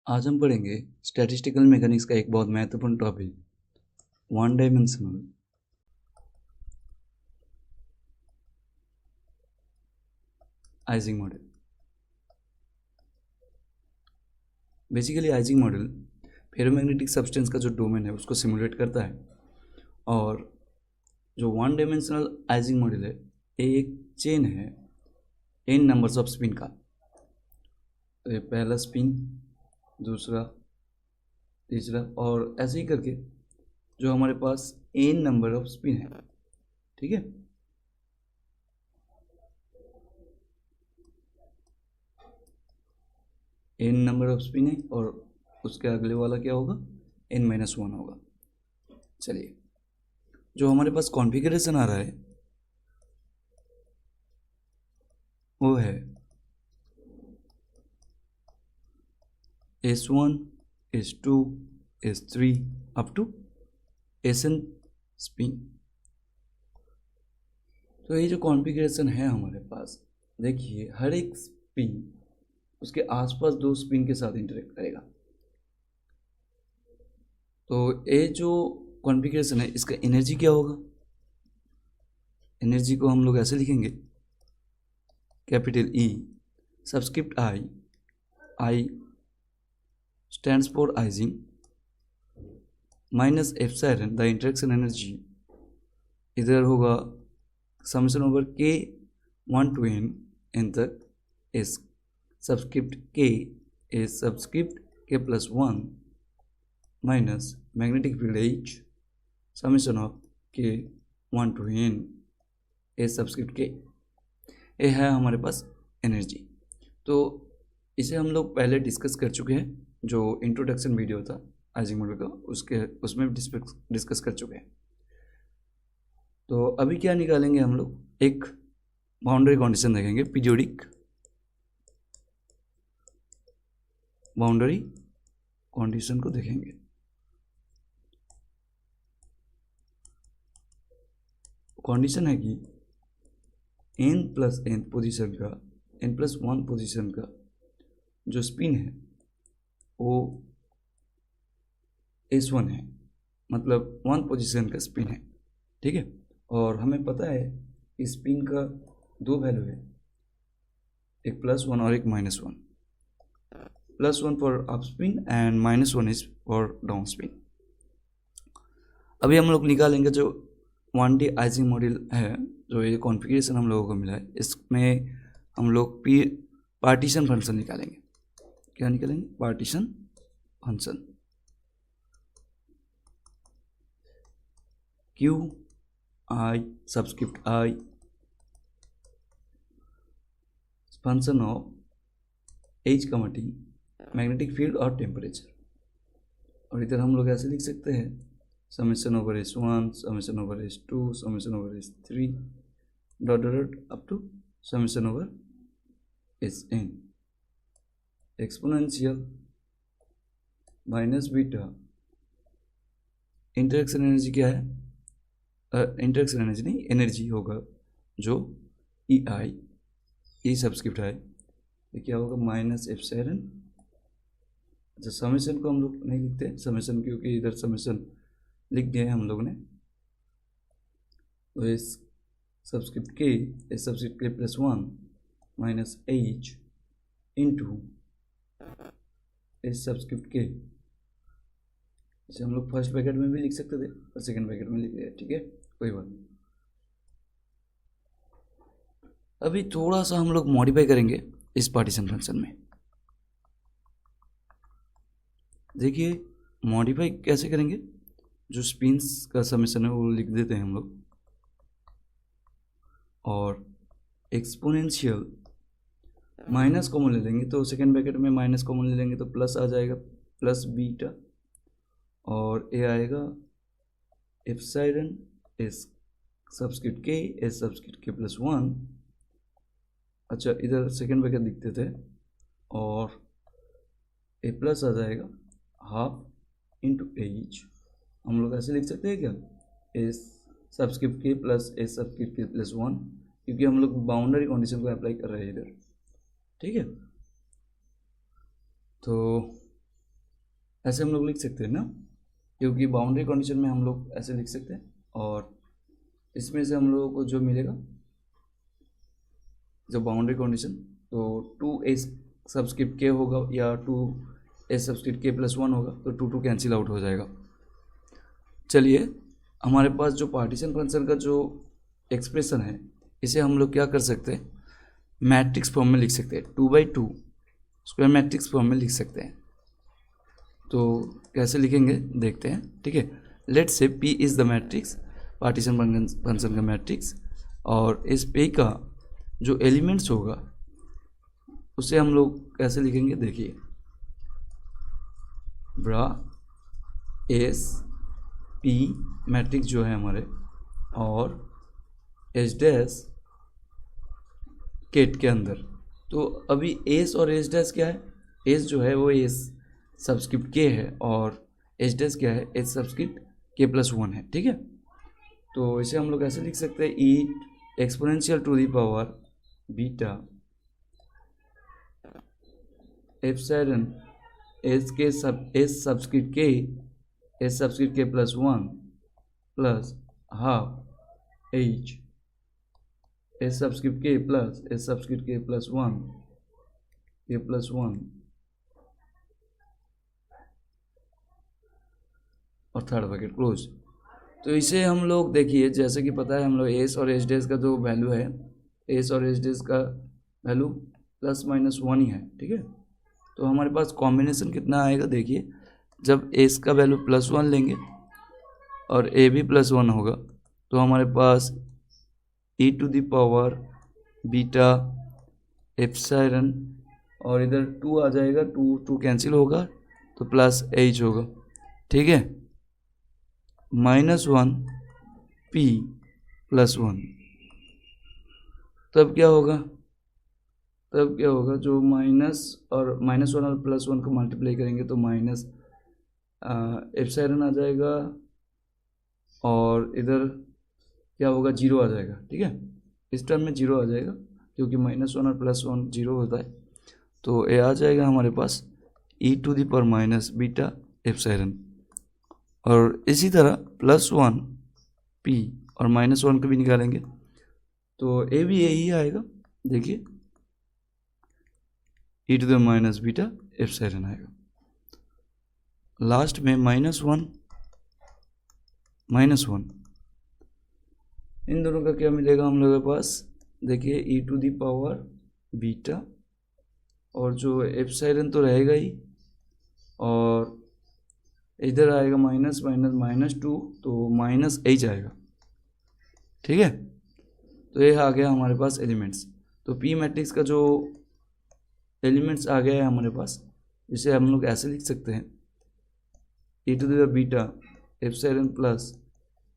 आज हम पढ़ेंगे स्टैटिस्टिकल मैकेनिक्स का एक बहुत महत्वपूर्ण topic, one dimensional icing model. Basically icing model ferromagnetic substance का जो डोमेन है उसको सिमुलेट करता है, और जो वन डायमेंशनल आइजिंग मॉडल है ये एक चेन है n नंबर्स ऑफ स्पिन का। तो ये पहला स्पिन, दूसरा, तीसरा, और ऐसे ही करके जो हमारे पास n नंबर ऑफ स्पिन है, ठीक है। n नंबर ऑफ स्पिन है और उसके अगले वाला क्या होगा, n-1 होगा। चलिए, जो हमारे पास कॉन्फ़िगरेशन आ रहा है वो है S1, S2, S3 up to Sn spin. तो ये जो कॉन्फ़िगरेशन है हमारे पास, देखिए हर एक स्पिन उसके आसपास दो स्पिन के साथ इंटरेक्ट करेगा। तो ये जो कॉन्फ़िगरेशन है इसका एनर्जी क्या होगा, एनर्जी को हम लोग ऐसे लिखेंगे, capital E subscript I stands for Ising minus epsilon, the interaction energy इधर होगा summation over k 1 to n तक s subscript k is subscript k plus 1 minus magnetic field H summation of k 1 to n s subscript k। ये है हमारे पास energy. तो इसे हम लोग पहले डिस्कस कर चुके हैं, जो इंट्रोडक्शन वीडियो था आइजिंग मॉडल का उसमें डिस्कस कर चुके हैं। तो अभी क्या निकालेंगे हम लोग, एक बाउंड्री कंडीशन देखेंगे, पीरियोडिक बाउंड्री कंडीशन को देखेंगे। कंडीशन है कि n+n पोजीशन का, n+1 पोजीशन का जो स्पिन है वो S1 है, मतलब 1 पोजीशन का स्पिन है, ठीक है। और हमें पता है इस स्पिन का दो वैल्यू है, एक +1 और एक -1। +1 for up spin and -1 is for down spin. अभी हम लोग निकालेंगे जो 1D आइजिंग मॉडल है, जो ये कॉन्फ़िगरेशन हम लोगों को मिला है, इसमें हम लोग पार्टीशन फंक्शन निकालेंगे। क्या निकालेंगे, partition function Q I subscript I function of H, T magnetic field और टेम्परेचर। और इधर हम लोग ऐसे लिख सकते हैं, summation over S1, summation over S2, summation over S3 dot dot up to summation over Sn exponential minus beta. Interaction energy क्या है, इंटरेक्शन एनर्जी नहीं, एनर्जी होगा जो EI, E सबस्क्रिप्ट है, ये क्या होगा, माइनस एप्सिलॉन। अच्छा, समेशन को हम लोग नहीं लिखते समेशन, क्योंकि इधर समेशन लिख दिया है हम लोग ने। तो इस सबस्क्रिप्ट के, इस सबस्क्रिप्ट के +1 माइनस H इंटू इस सब्सक्रिप्ट के, इसे हम लोग फर्स्ट ब्रैकेट में भी लिख सकते थे और सेकंड ब्रैकेट में लिख दिया, ठीक है, कोई बात नहीं। अभी थोड़ा सा हम लोग मॉडिफाई करेंगे इस पार्टीशन फंक्शन में। देखिए मॉडिफाई कैसे करेंगे, जो स्पिन्स का समेशन है वो लिख देते हैं हम लोग, और एक्सपोनेंशियल माइनस कॉमन ले लेंगे, तो सेकेंड ब्रैकेट में माइनस कॉमन ले लेंगे तो प्लस आ जाएगा, प्लस बीटा, और ये आएगा एप्सिलॉन एस सबस्क्रिप्ट के, एस सबस्क्रिप्ट के +1। अच्छा, इधर सेकेंड ब्रैकेट लिखते थे और ए प्लस आ जाएगा हाफ इंटू H। हम लोग ऐसे लिख सकते हैं क्या, एस सबस्क्रिप्ट के प्लस एस सबस्क्रिप्ट के +1, क्योंकि हम लोग बाउंड्री कंडीशन को अप्लाई कर रहे हैं इधर, ठीक है। तो ऐसे हम लोग लिख सकते हैं ना, क्योंकि बाउंड्री कंडीशन में हम लोग ऐसे लिख सकते हैं। और इसमें से हम लोगों को जो मिलेगा जो बाउंड्री कंडीशन, तो 2a सबस्क्रिप्ट k होगा या 2a सबस्क्रिप्ट k+1 होगा, तो 2 कैंसिल आउट हो जाएगा। चलिए, हमारे पास जो पार्टीशन फंक्शन का जो एक्सप्रेशन है, इसे हम लोग क्या कर सकते हैं, मैट्रिक्स फॉर्म में लिख सकते हैं। 2/2 स्क्वायर मैट्रिक्स फॉर्म में लिख सकते हैं। तो कैसे लिखेंगे देखते हैं, ठीक है। Let's say P is the matrix, partition function का मैट्रिक्स, और इस P का जो एलिमेंट्स होगा उसे हम लोग कैसे लिखेंगे, देखिए, ब्रा एस पी मैट्रिक्स जो है हमारे, और एच डैश केट के अंदर। तो अभी एस और एच डैश क्या है, एस जो है वो एस सबस्क्रिप्ट के है, और एच डैश क्या है, एच सबस्क्रिप्ट k+1 है, ठीक है। तो इसे हम लोग ऐसे लिख सकते हैं, e exponential to the power beta epsilon s k sub s subscript k+1 plus half h s subscript k plus s subscript k+1 और थर्ड ब्रैकेट क्लोज। तो इसे हम लोग देखिए, जैसे कि पता है हम लोग एस और एच डैश का जो वैल्यू है, एस और एच डैश का वैल्यू ±1 ही है, ठीक है। तो हमारे पास कॉम्बिनेशन कितना आएगा, देखिए, जब एस का वैल्यू +1 लेंगे और ए भी +1 होगा, तो हमारे पास e to the power beta epsilon, और इधर 2 आ जाएगा, 2 कैंसिल होगा, तो +h होगा, ठीक है, -1 p+1। तब क्या होगा, जो माइनस और -1 और +1 को मल्टीप्लाई करेंगे तो माइनस एप्सिलॉन आ जाएगा, और इधर क्या होगा, 0 आ जाएगा, ठीक है। इस टर्म में 0 आ जाएगा, क्योंकि -1 और +1 0 होता है। तो ये आ जाएगा हमारे पास e to the power minus beta epsilon, और इसी तरह +1 p और -1 को भी निकालेंगे, तो ए भी यही आएगा, देखिए, e to the minus beta epsilon आएगा। लास्ट में -1 इन दोनों का क्या मिलेगा हम लोगों के पास, देखिए, e to the power beta, और जो एप्सिलॉन तो रहेगा ही, और इधर आएगा -2, तो -h आएगा, ठीक है। तो ये आ गया हमारे पास एलिमेंट्स। तो पी मैट्रिक्स का जो एलिमेंट्स आ गया है हमारे पास, जिसे हम लोग ऐसे लिख सकते हैं, e to the beta epsilon plus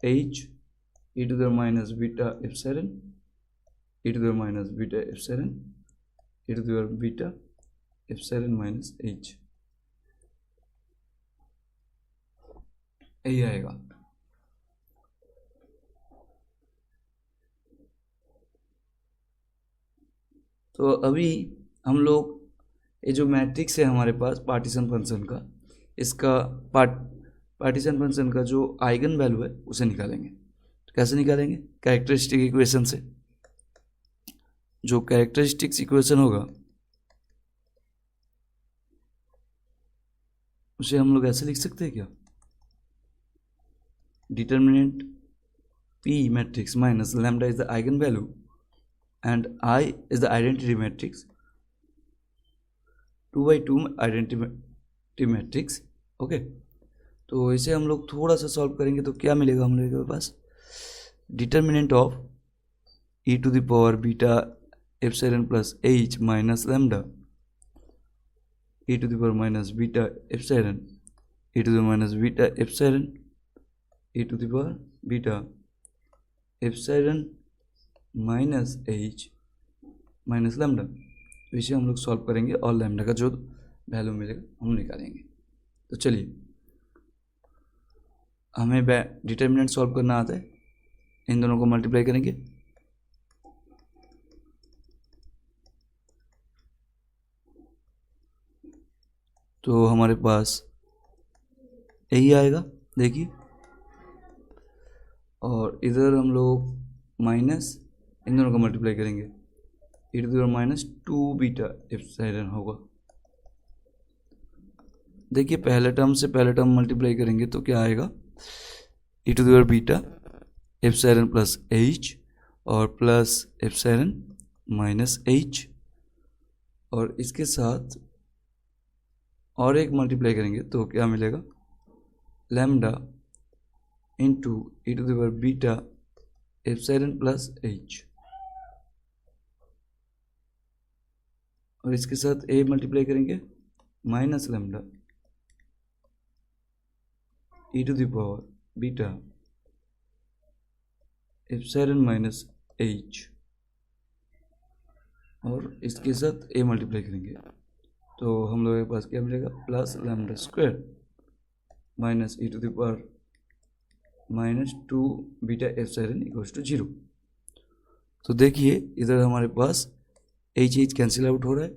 h e to the minus beta epsilon e to the minus beta epsilon e to the beta epsilon minus h, यही आएगा। तो अभी हम लोग ये जो मैट्रिक्स है हमारे पास पार्टीशन फंक्शन का, इसका पार्टीशन फंक्शन का जो आइगन वैल्यू है उसे निकालेंगे। तो कैसे निकालेंगे, कैरेक्टरिस्टिक इक्वेशन से। जो कैरेक्टरिस्टिक्स इक्वेशन होगा उसे हम लोग ऐसे लिख सकते हैं क्या, determinant P matrix minus lambda is the eigen value and I is the identity matrix, 2/2 identity matrix, okay. तो इसे हम लोग थोड़ा सा सॉल्व करेंगे तो क्या मिलेगा हम लोग के पास, determinant of e to the power beta epsilon plus h minus lambda e to the power minus beta epsilon e to the minus beta epsilon e to the power beta epsilon minus h minus lambda. तो इसे हम लोग solve करेंगे और lambda का जो value मिलेगा हम निकालेंगे। तो चलिए, हमें डिटर्मिनेंट सॉल्व करना आता है, इन दोनों को मल्टीप्लाई करेंगे, तो हमारे पास यही आएगा, देखिए। और इधर हम लोग माइनस इन दोनों का मल्टीप्लाई करेंगे, e to the power minus 2 beta epsilon होगा। देखिए पहले टर्म से पहले टर्म मल्टीप्लाई करेंगे तो क्या आएगा, e to the power beta epsilon plus h और प्लस एप्सिलॉन माइनस h, और इसके साथ और एक मल्टीप्लाई करेंगे तो क्या मिलेगा, lambda into e to the power beta epsilon plus h, और इसके साथ a मल्टीप्लाई करेंगे minus lambda e to the power beta epsilon minus h, और इसके साथ a मल्टीप्लाई करेंगे तो हम लोगों के पास क्या मिलेगा, plus lambda square minus e to the power minus 2 beta epsilon equals to 0। तो देखिए इधर हमारे पास h कैंसिल आउट हो रहा है,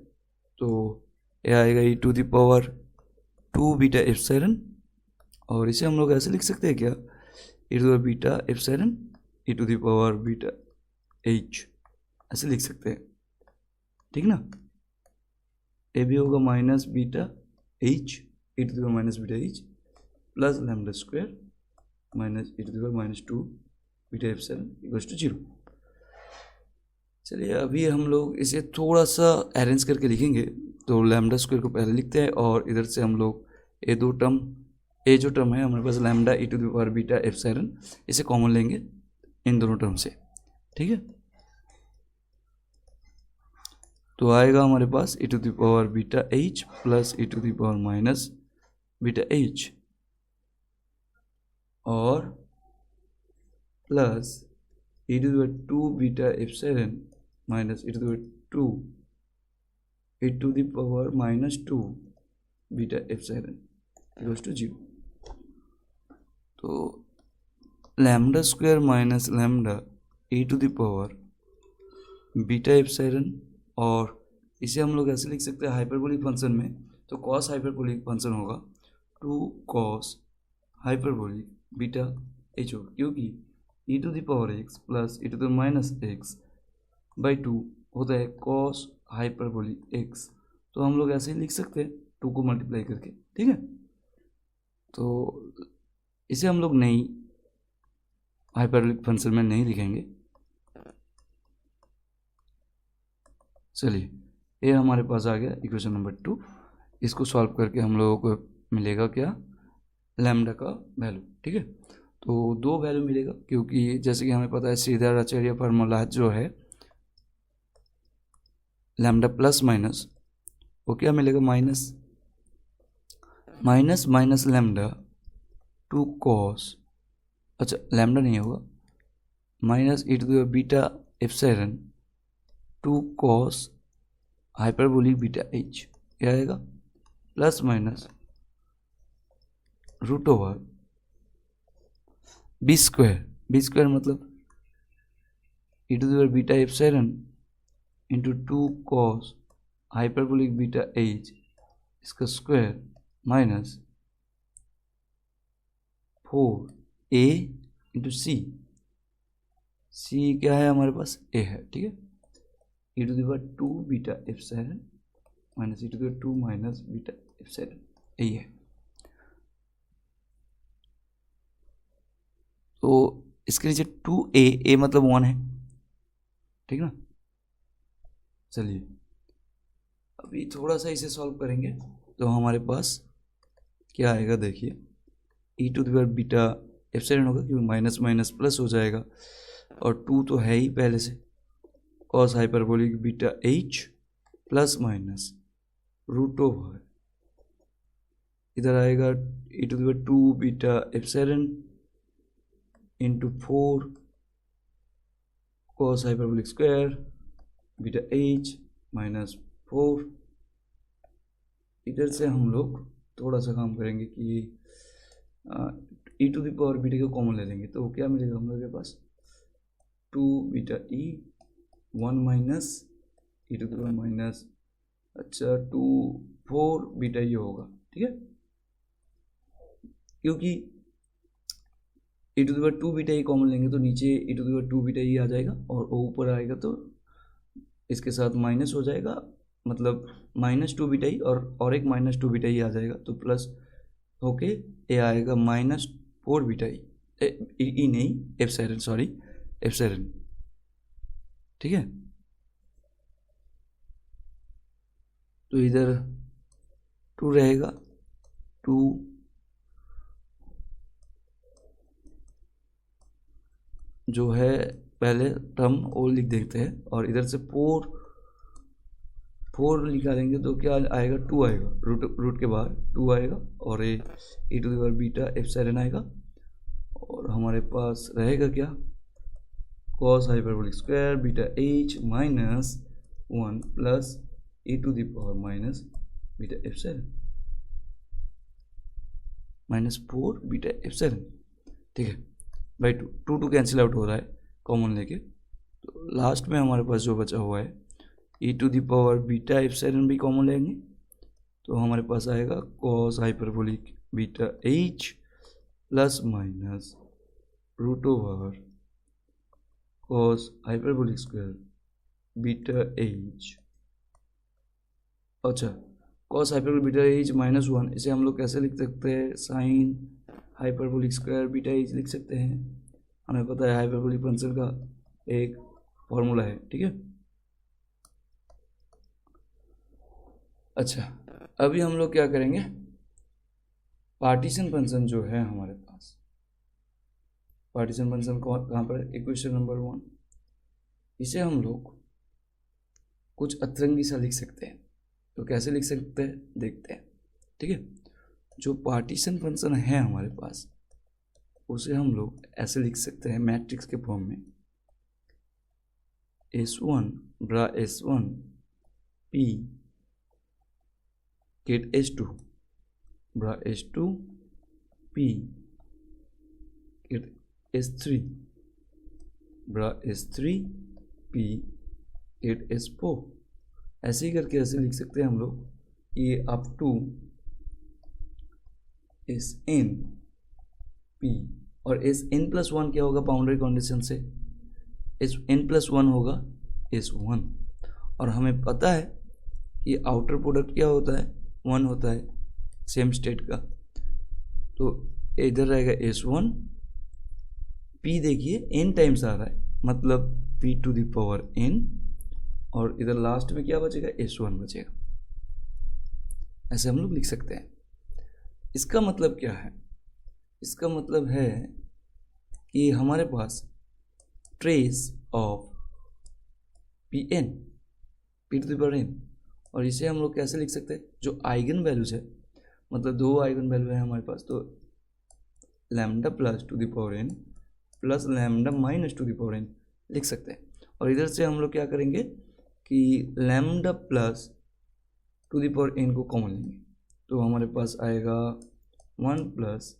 तो यह आएगा e to the power 2 beta epsilon, और इसे हम लोग ऐसे लिख सकते हैं क्या, e to the power beta epsilon e to the power beta h, ऐसे लिख सकते हैं, ठीक ना। ए भी होगा minus beta h e to the power minus beta h plus lambda square minus e to the power minus 2 beta epsilon equals to 0। चलिए अभी हम लोग इसे थोड़ा सा अरेंज करके लिखेंगे, तो लैम्डा स्क्वायर को पहले लिखते हैं और इधर से हम लोग ए जो टर्म है हमारे पास lambda e to the power beta epsilon, इसे कॉमन लेंगे इन दोनों टर्म से, ठीक है। तो आएगा हमारे पास e to the power beta h plus e to the power minus beta h और plus e to the power 2 beta epsilon minus e to the power minus 2 beta epsilon equals to 0। तो lambda square minus lambda e to the power beta epsilon, और इसे हम लोग ऐसे लिख सकते हैं हाइपरबोलिक फंक्शन में, तो कॉस हाइपरबोलिक फंक्शन होगा 2 कॉस हाइपरबोलिक बीटा h होगा, क्योंकि e to the power x plus e to the minus x by 2 होता है कॉस हाइपरबोलिक x, तो हम लोग ऐसे ही लिख सकते हैं 2 को मल्टीप्लाई करके, ठीक है। तो इसे हम लोग नहीं हाइपरबोलिक फंक्शन में नहीं लिखेंगे। चलिए ये हमारे पास आ गया इक्वेशन नंबर 2, इसको सॉल्व करके हम लोगों को मिलेगा क्या, लैम्डा का वैल्यू, ठीक है। तो 2 वैल्यू मिलेगा, क्योंकि जैसे कि हमें पता है श्रीधराचार्य फार्मूला जो है लैम्डा प्लस माइनस, वो क्या मिलेगा, minus minus minus lambda 2 cos, अच्छा लैम्डा नहीं होगा, minus e to the power beta epsilon 2 cos hyperbolic beta h, क्या आएगा, plus minus root over b square मतलब e to the power beta epsilon into 2 cos hyperbolic beta h, इसका square minus 4a into c क्या है हमारे पास, a है, ठीक है, e to the power 2 beta epsilon minus e to the power 2 minus beta epsilon, यही है। तो इसके नीचे 2a मतलब 1 है, ठीक ना। चलिए अभी थोड़ा सा इसे सॉल्व करेंगे तो हमारे पास क्या आएगा, देखिए e to the power beta epsilon होगा, क्योंकि माइनस माइनस प्लस हो जाएगा, और 2 तो है ही पहले से, cos hyperbolic beta h plus minus root over, इधर आएगा e to the power 2 beta epsilon into 4 cos hyperbolic square beta h minus 4। इधर से हम लोग थोड़ा सा काम करेंगे कि e to the power beta को कॉमन ले लेंगे, तो क्या मिलेगा हम लोग के पास, 2 बीटा e 1 माइनस e to the power minus, अच्छा 2 4 बीटा ये होगा, ठीक है। क्योंकि e to the power 2 beta e common लेंगे तो नीचे e to the power 2 beta e आ जाएगा और ऊपर आएगा तो इसके साथ माइनस हो जाएगा, मतलब -2 बीटा ई और एक -2 बीटा ई आ जाएगा तो प्लस होके ये आएगा -4 बीटा ई, ई नहीं एप्सिलॉन, सॉरी एप्सिलॉन, ठीक है। तो इधर 2 रहेगा, 2 जो है पहले टर्म वो लिख देते हैं और इधर से 4 निकालेंगे तो क्या आएगा, 2 आएगा, रूट के बाहर 2 आएगा और ये e to the power beta epsilon आएगा और हमारे पास रहेगा क्या, cos hyperbolic square beta h minus 1 plus e to the power minus beta epsilon -4 beta epsilon, ठीक है भाई। 2 कैंसिल आउट हो रहा है कॉमन लेके, तो लास्ट में हमारे पास जो बचा हुआ है e to the power beta epsilon भी कॉमन लेंगे तो हमारे पास आएगा cos hyperbolic beta h plus minus root over cos hyperbolic square beta h। अच्छा, cos हाइपरबोलिक बीटा h -1, इसे हम लोग कैसे लिख सकते हैं, sine hyperbolic square beta h लिख सकते हैं। हमें पता है हाइपरबोलिक फंक्शन का एक फॉर्मूला है, ठीक है। अच्छा, अभी हम लोग क्या करेंगे, पार्टीशन फंक्शन जो है हमारे पास, पार्टीशन फंक्शन कहाँ पर है, इक्वेशन नंबर 1, इसे हम लोग कुछ अतरंगी सा लिख सकते हैं। तो कैसे लिख सकते हैं देखते हैं, ठीक है। जो पार्टीशन फंक्शन है हमारे पास उसे हम लोग ऐसे लिख सकते हैं मैट्रिक्स के फॉर्म में, S1 ब्रा S1 P गेट S2 ब्रा S2 P गेट S3 ब्रा S3 P गेट S4। ऐसे ही करके ऐसे लिख सकते हैं हम लोग कि अप टू Sn P, और Sn+1 क्या होगा बाउंड्री कंडीशन से, Sn+1 होगा S1, और हमें पता है कि आउटर प्रोडक्ट क्या होता है, 1 होता है सेम स्टेट का। तो इधर रहेगा S1 P, देखिए n टाइम्स आ रहा है मतलब P to the power n, और इधर लास्ट में क्या बचेगा, S1 बचेगा। ऐसे हम लोग लिख सकते हैं। इसका मतलब क्या है, इसका मतलब है कि हमारे पास trace of Pn P to the power n, और इसे हम लोग कैसे लिख सकते हैं, जो आइगन वैल्यूज है, मतलब 2 आइगन वैल्यू है हमारे पास, तो lambda plus two the power n plus lambda minus two the power n लिख सकते हैं। और इधर से हम लोग क्या करेंगे कि lambda plus two the power n को कॉमन लेंगे तो हमारे पास आएगा 1 plus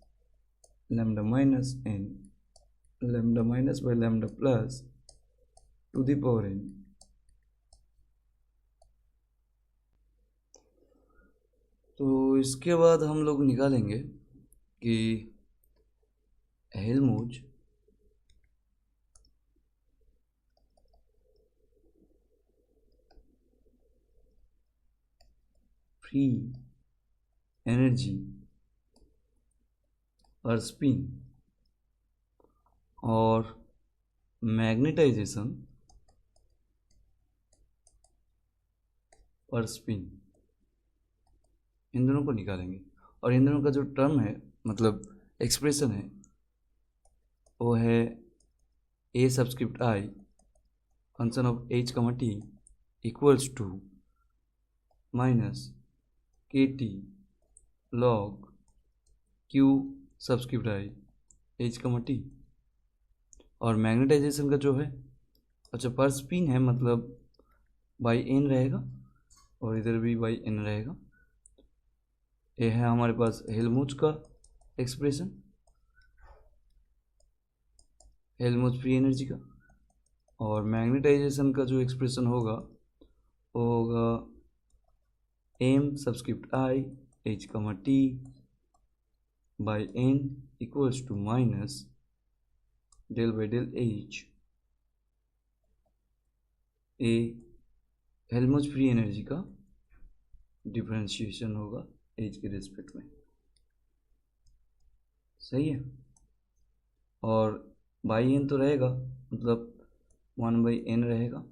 lambda minus n, lambda minus by lambda plus two the power n। तो इसके बाद हम लोग निकालेंगे कि Helmholtz free energy per spin और मैग्नेटाइजेशन पर स्पिन, इन दोनों को निकालेंगे। और इन दोनों का जो टर्म है, मतलब एक्सप्रेशन है, वो है a subscript i function of h comma t equals to minus k T log q subscript i h comma t। और मैग्नेटाइजेशन का जो है, अच्छा पर स्पिन है मतलब बाई n रहेगा और इधर भी बाई n रहेगा। ये है हमारे पास हेल्महोल्ट्ज का एक्सप्रेशन, हेल्महोल्ट्ज फ्री एनर्जी का। और मैग्नेटाइजेशन का जो एक्सप्रेशन होगा वो होगा m subscript i h comma t by n equals to minus del by del h a Helmholtz free energy का डिफरेंशिएशन होगा एच के रिस्पेक्ट में, सही है। और बाई एन तो रहेगा, मतलब 1/n रहेगा,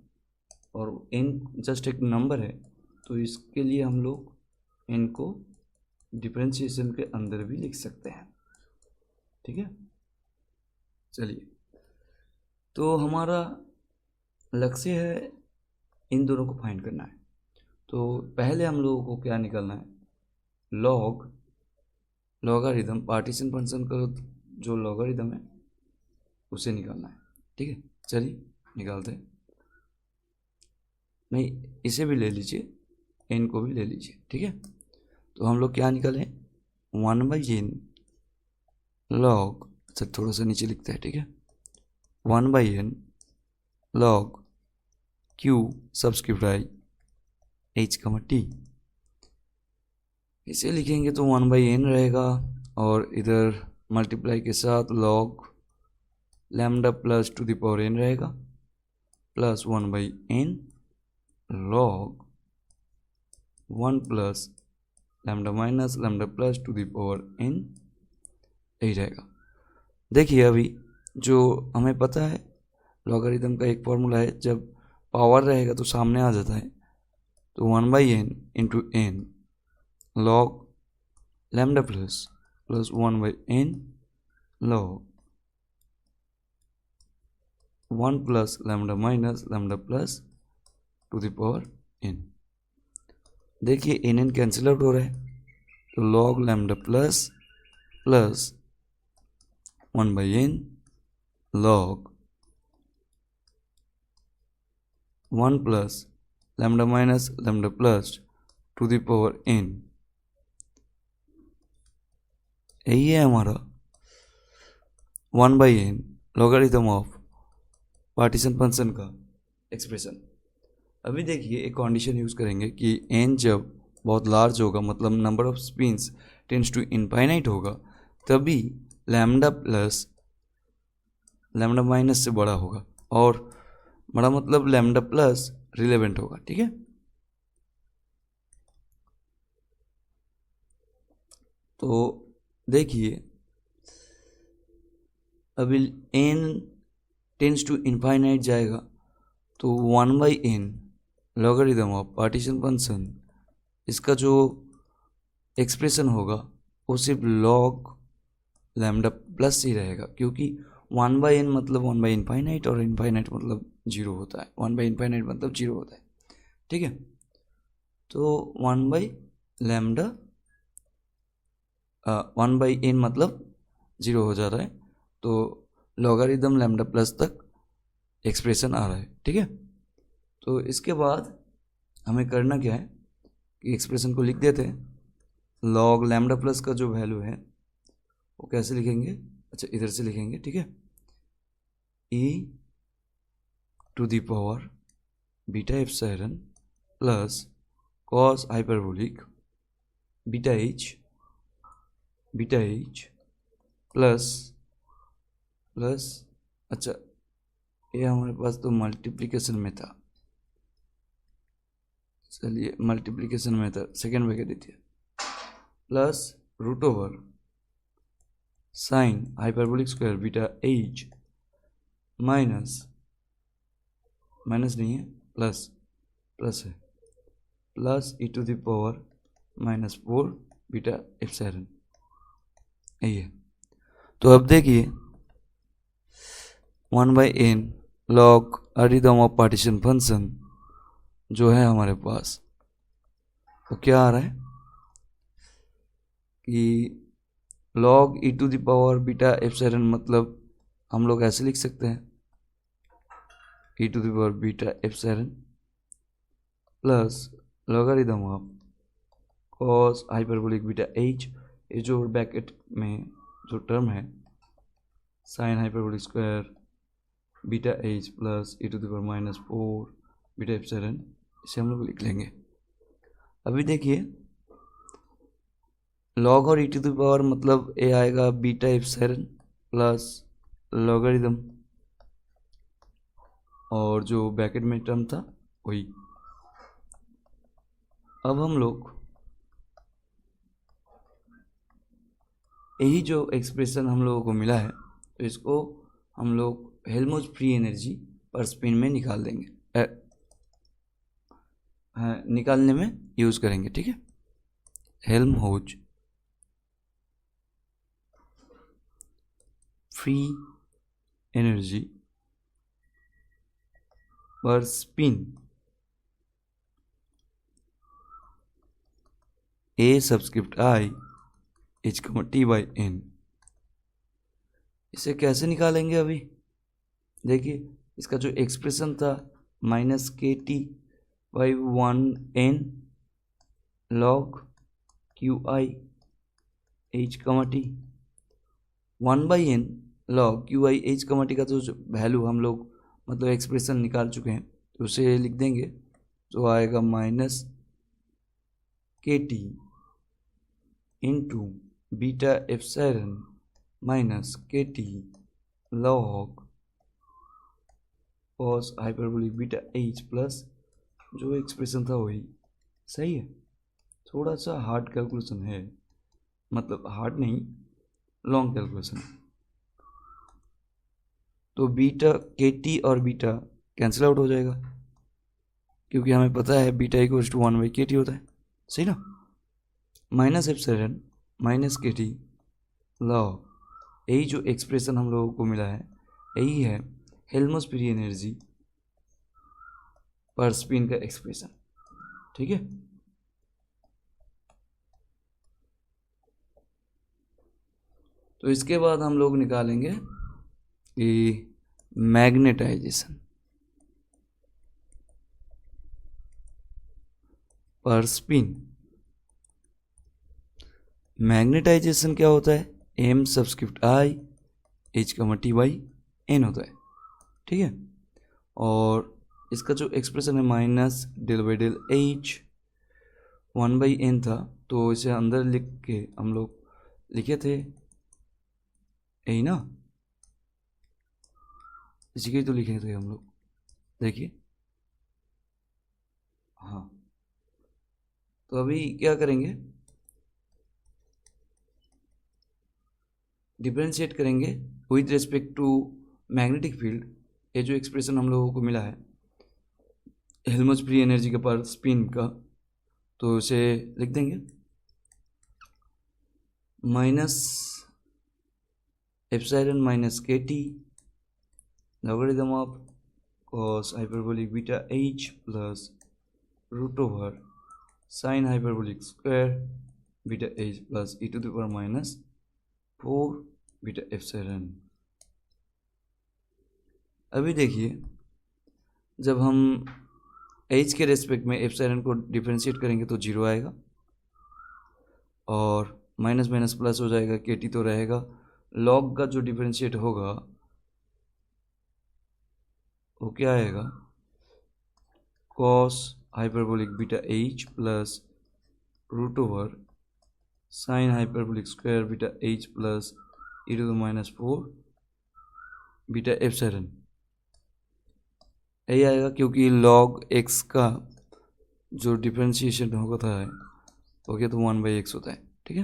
और n जस्ट एक नंबर है, तो इसके लिए हम लोग n को डिफरेंशिएशन के अंदर भी लिख सकते हैं, ठीक है। चलिए, तो हमारा लक्ष्य है इन दोनों को फाइंड करना है। तो पहले हम लोगों को क्या निकालना है, लॉगरिदम, पार्टीशन फंक्शन का जो लॉगरिदम है उसे निकालना है, ठीक है। चलिए निकालते हैं, नहीं इसे भी ले लीजिए, n को भी ले लीजिए, ठीक है। तो हम लोग क्या निकालें, 1/n लॉग, अच्छा थोड़ा सा नीचे लिखते हैं, ठीक है, 1/n log q subscript i h, t, इसे लिखेंगे तो 1/n रहेगा, और इधर मल्टीप्लाई के साथ log lambda plus two the power n रहेगा, plus 1/n log 1 plus lambda minus lambda plus two the power n, यही रहेगा। देखिए अभी जो हमें पता है लॉगरिदम का एक फॉर्मूला है, जब पावर रहेगा तो सामने आ जाता है, तो 1/n into n log lambda plus 1/n log 1 plus lambda minus lambda plus two the power n। देखिए n कैंसिल आउट हो रहा है, तो log lambda plus 1/n log 1 plus lambda minus lambda plus two the power n, यही है हमारा 1/n logarithm of partition function का expression. अभी देखिए एक कंडीशन यूज करेंगे कि n जब बहुत लार्ज होगा, मतलब number of spins tends to infinite होगा, तभी लैम्डा प्लस लैम्डा माइनस से बड़ा होगा, और बड़ा मतलब लैम्डा प्लस रिलेवेंट होगा, ठीक है। तो देखिए अभी n टेंड्स टू इनफाइनाइट जाएगा, तो 1/n logarithm of partition function, इसका जो एक्सप्रेशन होगा वो सिर्फ लॉग लैम्डा प्लस ही रहेगा, क्योंकि 1/n मतलब 1/इनफाइनाइट, और इनफाइनाइट मतलब 0 होता है, 1/इनफाइनाइट मतलब 0 होता है, ठीक है। तो 1/लैम्डा 1/n मतलब 0 हो जा रहा है, तो लॉगरिदम लैम्डा प्लस तक एक्सप्रेशन आ रहा है, ठीक है। तो इसके बाद हमें करना क्या है कि एक्सप्रेशन को लिख देते हैं, लॉग लैम्डा प्लस का जो वैल्यू है वो कैसे लिखेंगे, अच्छा इधर से लिखेंगे, ठीक है, e to the power beta epsilon plus cos hyperbolic beta h plus अच्छा ये हमारे पास तो मल्टीप्लिकेशन में था, चलिए मल्टीप्लिकेशन में था, सेकेंड में कह दीजिए, plus root over sine hyperbolic square beta h minus नहीं है, प्लस है, plus e to the power -4 beta epsilon, यही है। तो अब देखिए 1/n log logarithm of partition function जो है हमारे पास, तो क्या आ रहा है कि log e to the power beta epsilon, मतलब हम लोग ऐसे लिख सकते हैं e to the power beta epsilon plus logarithm of cos hyperbolic beta h, ये जो ब्रैकेट में जो टर्म है sine hyperbolic square beta h plus e to the power -4 beta epsilon, इसे हम लोग लिख लेंगे। अभी देखिए लॉग और ई टू द पावर मतलब ए आएगा बीटा एप्सिलॉन प्लस लॉगरिदम, और जो ब्रैकेट में टर्म था वही। अब हम लोग यही जो एक्सप्रेशन हम लोगों को मिला है तो इसको हम लोग Helmholtz free energy per spin में निकाल देंगे, निकालने में यूज़ करेंगे। ठीक है, Helmholtz free energy per spin a subscript i h t by n. इसे कैसे निकालेंगे अभी देखिए, इसका जो एक्सप्रेशन था minus k T by 1n log Q I h T, 1/n log Q I h T का जो वैल्यू हम लोग मतलब एक्सप्रेशन निकाल चुके हैं तो उसे लिख देंगे, तो आएगा minus k T into beta epsilon minus k T log cos hyperbolic beta h plus जो एक्सप्रेशन था वही। सही है, थोड़ा सा हार्ड कैलकुलेशन है, मतलब हार्ड नहीं, लॉन्ग कैलकुलेशन। तो बीटा के टी और बीटा कैंसिल आउट हो जाएगा क्योंकि हमें पता है बीटा इक्वल्स टू 1/KT होता है। सही ना, minus epsilon minus k T log, यही जो एक्सप्रेशन हम लोगों को मिला है यही है Helmholtz free energy per spin का एक्सप्रेशन। ठीक है, तो इसके बाद हम लोग निकालेंगे कि मैग्नेटाइजेशन पर स्पिन। मैग्नेटाइजेशन क्या होता है, m subscript i h t by n होता है। ठीक है, और इसका जो एक्सप्रेशन है minus del by del h 1/n था, तो इसे अंदर लिख के हम लोग लिखे थे यही ना, इसी के तो लिखे थे हम लोग, देखिए। हाँ, तो अभी क्या करेंगे, डिफरेंशिएट करेंगे with respect to magnetic field. ये जो एक्सप्रेशन हम लोगों को मिला है हेल्महोल्ट्ज़ फ्री एनर्जी के पर स्पिन का, तो उसे लिख देंगे minus epsilon minus k t logarithm of cos hyperbolic beta h plus root over sine hyperbolic square beta h plus e to the power minus 4 beta epsilon. अभी देखिए, जब हम एच के रेस्पेक्ट में एप्सिलॉन को डिफरेंशिएट करेंगे तो 0 आएगा और माइनस माइनस प्लस हो जाएगा, के टी तो रहेगा। लॉग का जो डिफरेंशिएट होगा वो क्या आएगा, cos hyperbolic beta h plus root over sine hyperbolic square beta h plus e to the minus 4 beta epsilon. यही आएगा क्योंकि लॉग एक्स का जो डिफरेंशिएशन होता है वो क्या, तो 1/x होता है। ठीक है,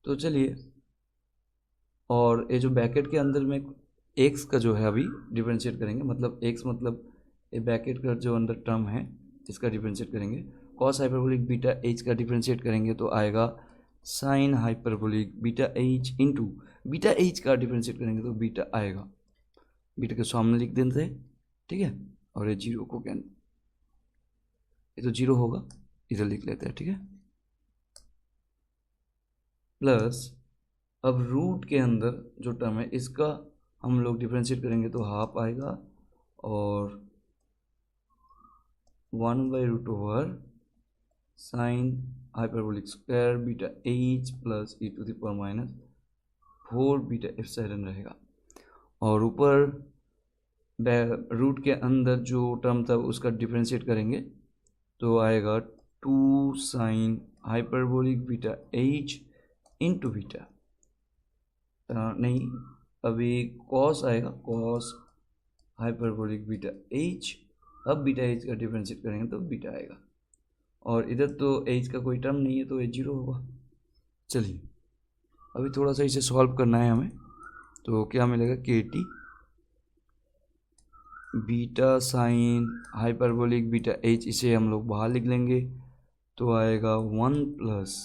तो चलिए, और ये जो ब्रैकेट के अंदर में x का जो है अभी डिफरेंशिएट करेंगे, मतलब x मतलब ये ब्रैकेट का जो अंदर टर्म है इसका डिफरेंशिएट करेंगे। कॉस हाइपरबोलिक बीटा h का डिफरेंशिएट करेंगे तो आएगा sign hyperbolic beta h into beta h का डिफरेंशिएट करेंगे तो बीटा आएगा, बीटा के सामने लिख देते। ठीक है, और ये 0 को कैन, ये तो 0 होगा, इधर लिख लेते हैं। ठीक है, प्लस अब रूट के अंदर जो टर्म है इसका हम लोग डिफरेंशिएट करेंगे तो हाफ आएगा और 1/रूट over sine hyperbolic square beta h plus e to the power minus 4 beta epsilon रहेगा। और ऊपर रूट के अंदर जो टर्म था उसका डिफरेंशिएट करेंगे तो आएगा 2 sign hyperbolic beta H into beta, नहीं अभी कॉस आएगा, कॉस हाइपरबोलिक बीटा एच, अब बीटा एच का डिफरेंशिएट करेंगे तो बीटा आएगा, और इधर तो एच का कोई टर्म नहीं है तो एच जीरो होगा। चलिए अभी थोड़ा सा इसे सॉल्व करना है हमें, तो क्या मिलेगा, k t beta sine hyperbolic beta h, इसे हम लोग बाहर लिख लेंगे तो आएगा 1 plus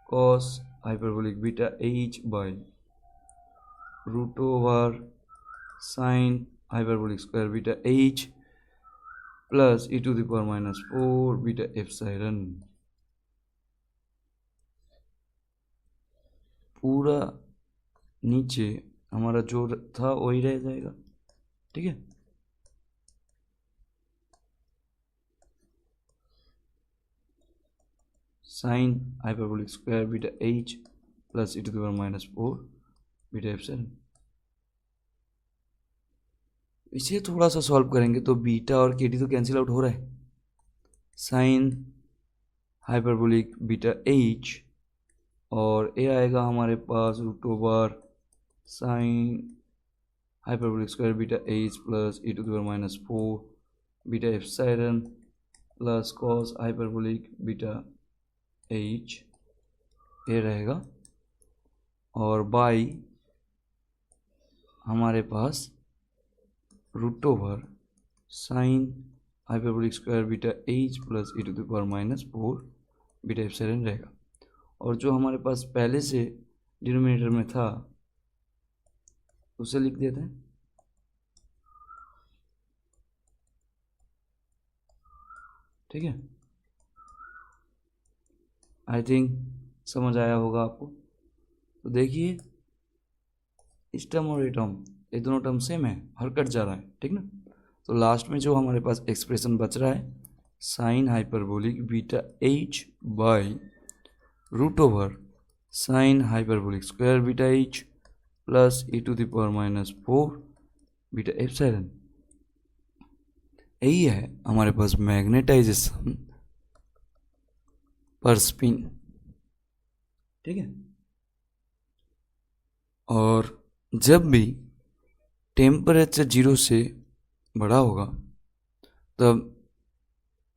cos hyperbolic beta h by root over sine hyperbolic square beta h plus e to the power minus 4 beta epsilon. पूरा नीचे हमारा जो था वही रह जाएगा, ठीक है। Sine hyperbolic square beta h plus e to the power minus 4 beta epsilon. इसे थोड़ा सा सॉल्व करेंगे तो बीटा और के टी तो कैंसिल आउट हो रहा है, साइन हाइपरबोलिक बीटा एच और ए आएगा हमारे पास root over sine hyperbolic square beta h plus e to the power minus 4 beta epsilon plus cos hyperbolic beta h, a रहेगा, और बाई हमारे पास root over sine hyperbolic square beta h plus e to the power minus 4 beta epsilon रहेगा। और जो हमारे पास पहले से डिनोमिनेटर में था उसे लिख देते हैं, ठीक है। आई थिंक समझ आया होगा आपको। तो देखिए इस टर्म और ये टर्म, ये दोनों टर्म सेम है, हर कट जा रहा है, ठीक ना। तो लास्ट में जो हमारे पास एक्सप्रेशन बच रहा है sine hyperbolic beta h by root over sine hyperbolic square beta h plus e to the power minus 4 beta epsilon, यही है हमारे पास मैग्नेटाइजेशन पर स्पिन, ठीक है। और जब भी टेम्परेचर 0 से बड़ा होगा तब,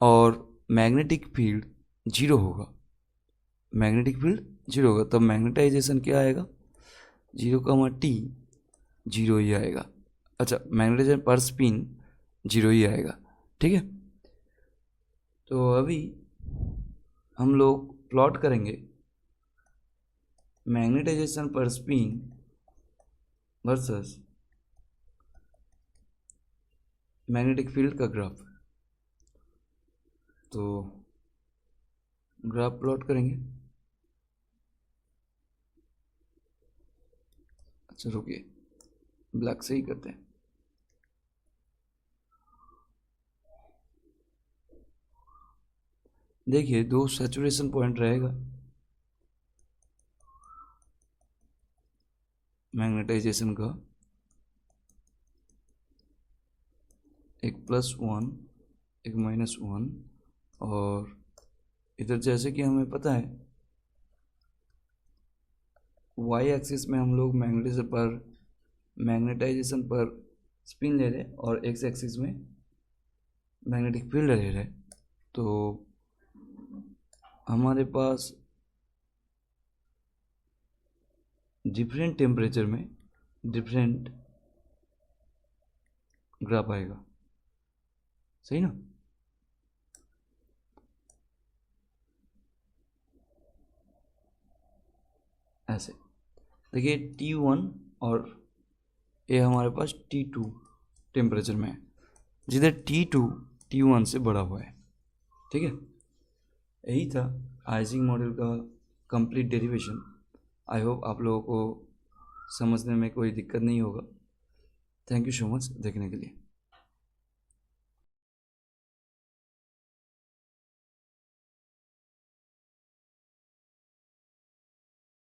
और मैग्नेटिक फील्ड 0 होगा, मैग्नेटिक फील्ड 0 होगा, तब मैग्नेटाइजेशन क्या आएगा, 0, t 0 ही आएगा। अच्छा, मैग्नेटाइजेशन पर स्पिन 0 ही आएगा, ठीक है। तो अभी हम लोग प्लॉट करेंगे मैग्नेटाइजेशन पर स्पिन वर्सेस मैग्नेटिक फील्ड का ग्राफ। तो ग्राफ प्लॉट करेंगे। अच्छा रुकिए, ब्लैक से ही करते हैं। देखिए दो सैचुरेशन पॉइंट रहेगा मैग्नेटाइजेशन का, एक +1 एक -1, और इधर जैसे कि हमें पता है y एक्सिस में हम लोग मैग्नेटाइजेशन पर स्पिन ले रहे और x एक्सिस में मैग्नेटिक फील्ड ले रहे, तो हमारे पास डिफरेंट टेम्परेचर में डिफरेंट ग्राफ आएगा, सही ना। ऐसे देखिए T1 और ये हमारे पास T2 टेम्परेचर में है, जिधर T2 T1 से बड़ा हुआ है, ठीक है। यही था आइजिंग मॉडल का कंप्लीट डेरिवेशन। आई होप आप लोगों को समझने में कोई दिक्कत नहीं होगा। थैंक यू सो मच देखने के लिए।